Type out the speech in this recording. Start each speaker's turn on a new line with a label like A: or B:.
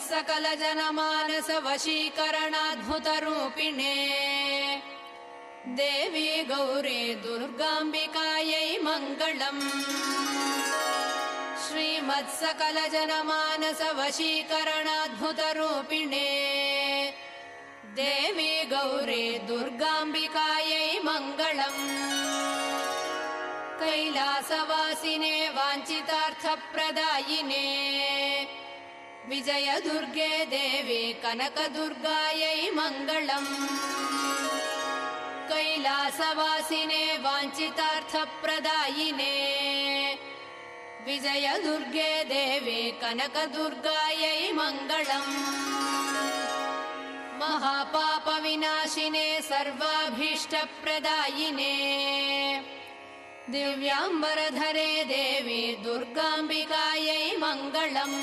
A: सकलजनमानस वशीकरणाद्भुतरूपिणे देवी गौरी दुर्गाम्बिकायै मङ्गलम्। श्रीमत्सकलजनमानस वशीकरणाद्भुतरूपिणे देवी गौरी दुर्गाम्बिकायै मङ्गलम्। कैलासवासिने वाञ्छितार्थप्रदायिने विजयदुर्गे देवी कनकदुर्गायै मङ्गलम्। कैलासवासिने वाञ्छितार्थप्रदायिने विजयदुर्गे देवी कनकदुर्गायै मङ्गलम्। महापापविनाशिने सर्वाभीष्टप्रदायिने दिव्याम्बरधरे देवी दुर्गाम्बिकायै मङ्गलम्।